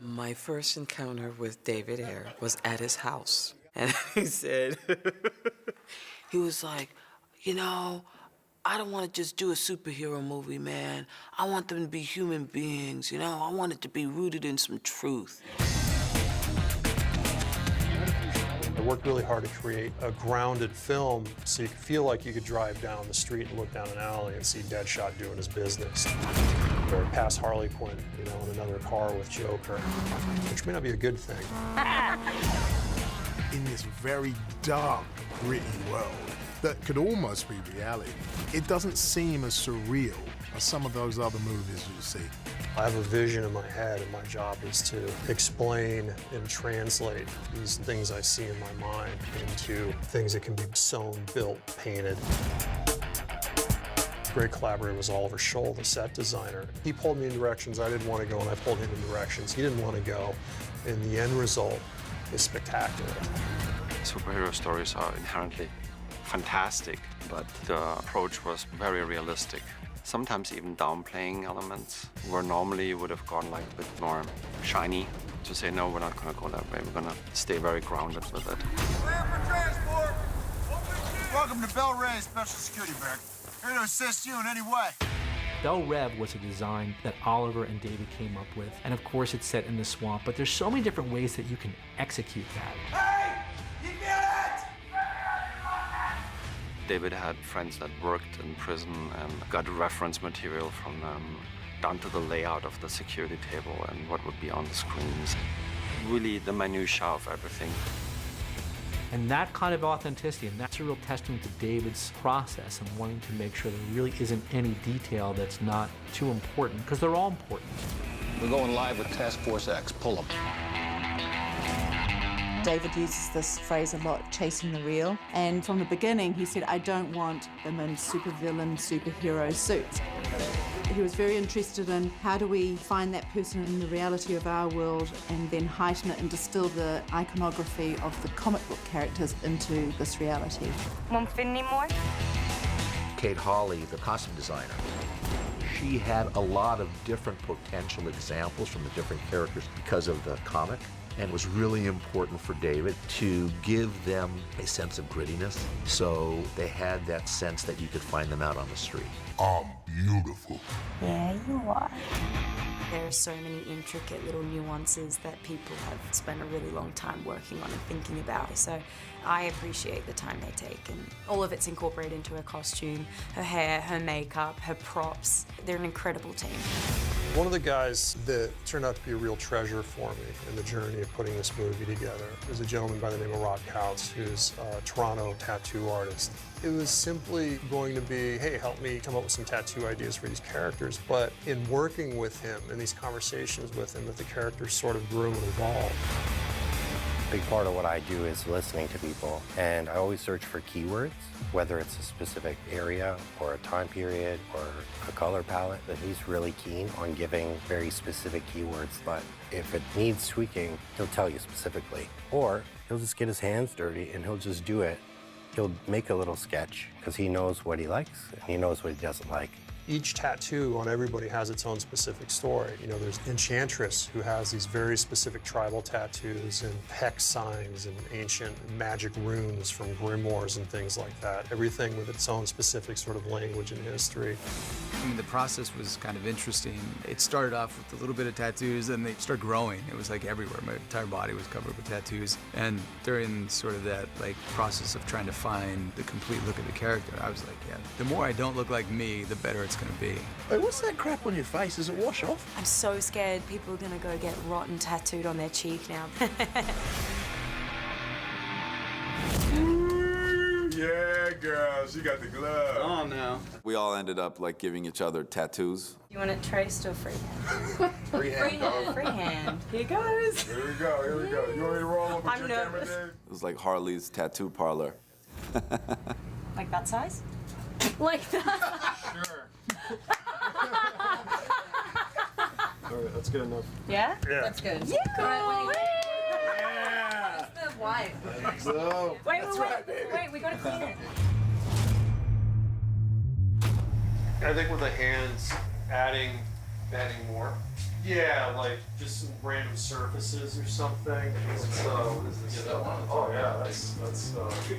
My first encounter with David Ayer was at his house. And he said, he was like, you know, I don't want to just do a superhero movie, man. I want them to be human beings, you know? I want it to be rooted in some truth. I worked really hard to create a grounded film so you could feel like you could drive down the street and look down an alley and see Deadshot doing his business. Or pass Harley Quinn, you know, in another car with Joker, which may not be a good thing. In this very dark, gritty world that could almost be reality, it doesn't seem as surreal as some of those other movies you see. I have a vision in my head, and my job is to explain and translate these things I see in my mind into things that can be sewn, built, painted. Great collaborator was Oliver Scholl, the set designer. He pulled me in directions I didn't want to go, and I pulled him in directions he didn't want to go. And the end result is spectacular. Superhero stories are inherently fantastic, but the approach was very realistic. Sometimes even downplaying elements, where normally you would have gone like a bit more shiny. To say, no, we're not going to go that way. We're going to stay very grounded with it. Clear for transport. Welcome to Bel Rey Special Security Barrack. Here to assist you in any way. Bel Rev was a design that Oliver and David came up with. And of course, it's set in the swamp, but there's so many different ways that you can execute that. Hey! You get it! David had friends that worked in prison and got reference material from them, down to the layout of the security table and what would be on the screens. Really the minutiae of everything. And that kind of authenticity, and that's a real testament to David's process and wanting to make sure there really isn't any detail that's not too important, because they're all important. We're going live with Task Force X. Pull them. David uses this phrase a lot, chasing the real. And from the beginning, he said, I don't want them in supervillain, superhero suits. He was very interested in how do we find that person in the reality of our world and then heighten it and distill the iconography of the comic book characters into this reality. Kate Hawley, the costume designer, she had a lot of different potential examples from the different characters because of the comic. And it was really important for David to give them a sense of grittiness, so they had that sense that you could find them out on the street. I'm beautiful. Yeah, you are. There are so many intricate little nuances that people have spent a really long time working on and thinking about. So I appreciate the time they take, and all of it's incorporated into her costume, her hair, her makeup, her props. They're an incredible team. One of the guys that turned out to be a real treasure for me in the journey of putting this movie together is a gentleman by the name of Rob Couts, who's a Toronto tattoo artist. It was simply going to be, hey, help me come up with some tattoo ideas for these characters. But in working with him, in these conversations with him, that the characters sort of grew and evolved. A big part of what I do is listening to people, and I always search for keywords, whether it's a specific area or a time period or a color palette. But he's really keen on giving very specific keywords, but if it needs tweaking, he'll tell you specifically. Or he'll just get his hands dirty and he'll just do it. He'll make a little sketch because he knows what he likes and he knows what he doesn't like. Each tattoo on everybody has its own specific story. You know, there's Enchantress, who has these very specific tribal tattoos and hex signs and ancient magic runes from grimoires and things like that. Everything with its own specific sort of language and history. I mean, the process was kind of interesting. It started off with a little bit of tattoos, and they started growing. It was like everywhere. My entire body was covered with tattoos. And during sort of that process of trying to find the complete look of the character, I was like, yeah, the more I don't look like me, the better it's gonna be. Hey, what's that crap on your face? Does it wash off? I'm so scared people are gonna go get rotten tattooed on their cheek now. Yeah, girl, she got the glove. Oh, no. We all ended up giving each other tattoos. You want it traced or freehand? Freehand. Freehand. Here goes. Here we go, here we go. You want me to roll up with I'm your nervous. camera, Dave? It was like Harley's tattoo parlor. Like that size? Like that? Sure. All right, that's good enough. Yeah? Yeah. That's good. Yeah. Yeah. The wife. So, Wait, we gotta clean it. I think with the hands, adding Adding more? Yeah, like just some random surfaces or something. What is this? Yeah, that one. Oh yeah, that's yeah, that's good.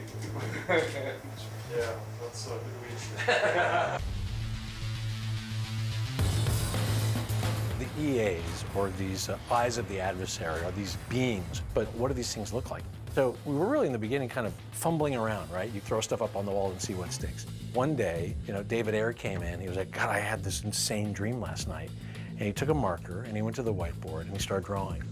The EAs, or these eyes of the adversary, are these beings, but what do these things look like? So we were really in the beginning kind of fumbling around, right? You throw stuff up on the wall and see what sticks. One day, David Ayer came in, he was like, God, I had this insane dream last night. And he took a marker and he went to the whiteboard and he started drawing.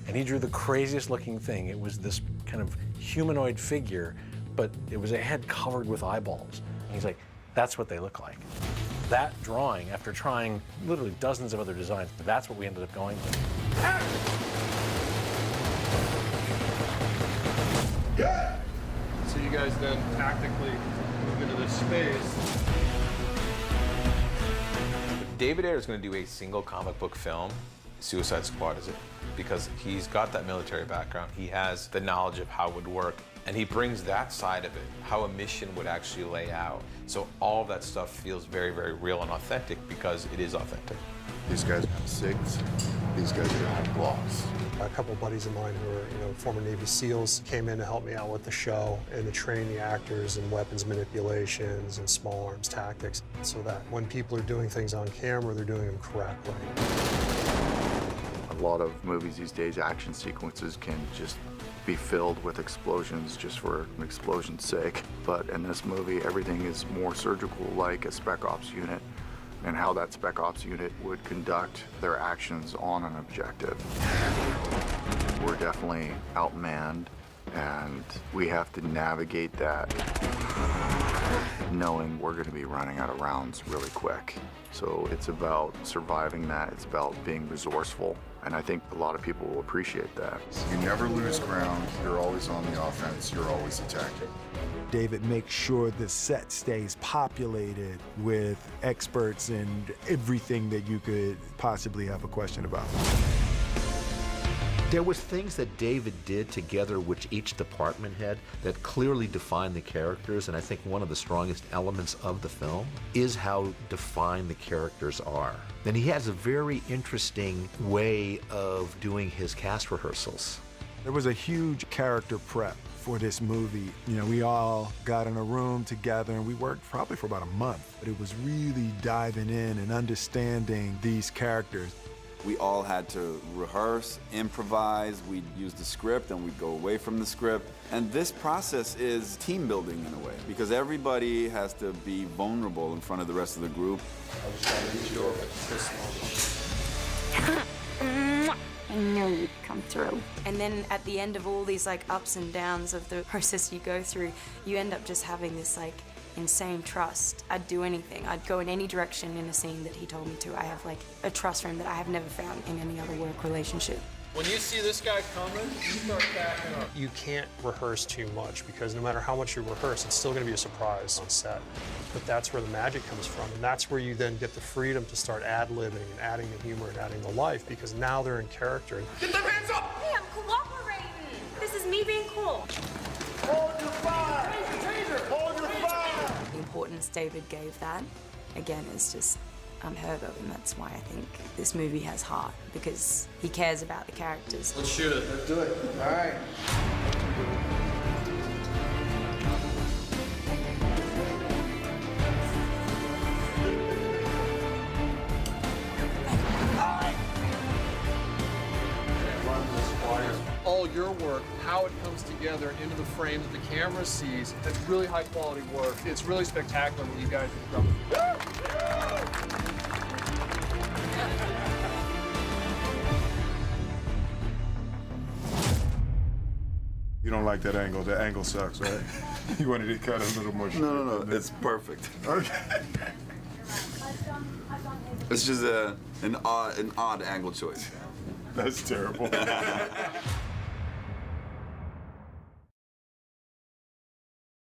And he drew the craziest looking thing. It was this kind of humanoid figure, but it was a head covered with eyeballs. And he's like, that's what they look like. That drawing, after trying literally dozens of other designs, that's what we ended up going with. So you guys then tactically move into this space. If David Ayer is going to do a single comic book film, Suicide Squad is it. Because he's got that military background, he has the knowledge of how it would work, and he brings that side of it, how a mission would actually lay out. So all of that stuff feels very, very real and authentic because it is authentic. These guys have SIGs. These guys are gonna have gloves. A couple buddies of mine who are, former Navy SEALs came in to help me out with the show and to train the actors in weapons manipulations and small arms tactics so that when people are doing things on camera, they're doing them correctly. A lot of movies these days, action sequences can just be filled with explosions just for an explosion's sake. But in this movie, everything is more surgical, like a Spec Ops unit, and how that Spec Ops unit would conduct their actions on an objective. We're definitely outmanned, and we have to navigate that knowing we're going to be running out of rounds really quick. So it's about surviving that. It's about being resourceful. And I think a lot of people will appreciate that. You never lose ground. You're always on the offense. You're always attacking. David makes sure the set stays populated with experts in everything that you could possibly have a question about. There was things that David did together which each department had that clearly defined the characters, and I think one of the strongest elements of the film is how defined the characters are. And he has a very interesting way of doing his cast rehearsals. There was a huge character prep for this movie. We all got in a room together and we worked probably for about a month, but it was really diving in and understanding these characters. We all had to rehearse, improvise, we'd use the script and we'd go away from the script. And this process is team building in a way, because everybody has to be vulnerable in front of the rest of the group. I was trying to reach you over this I knew you'd come through. And then at the end of all these ups and downs of the process you go through, you end up just having this insane trust. I'd do anything. I'd go in any direction in a scene that he told me to. I have a trust for him that I have never found in any other work relationship. When you see this guy coming, you start backing up. You can't rehearse too much because no matter how much you rehearse, it's still going to be a surprise on set. But that's where the magic comes from, and that's where you then get the freedom to start ad-libbing and adding the humor and adding the life, because now they're in character. Get them hands up! Hey, I'm cooperating! This is me being cool. Hold your fire! Taser! Hold your fire! The importance David gave that, again, is just unheard of, and that's why I think this movie has heart, because he cares about the characters. Let's shoot it. Let's do it. All right. All your work, how it comes together into the frame that the camera sees, it's really high quality work. It's really spectacular when you guys are You don't like that angle. The angle sucks, right? You wanted to cut a little more. No, it's perfect. Okay. It's just an odd angle choice. That's terrible.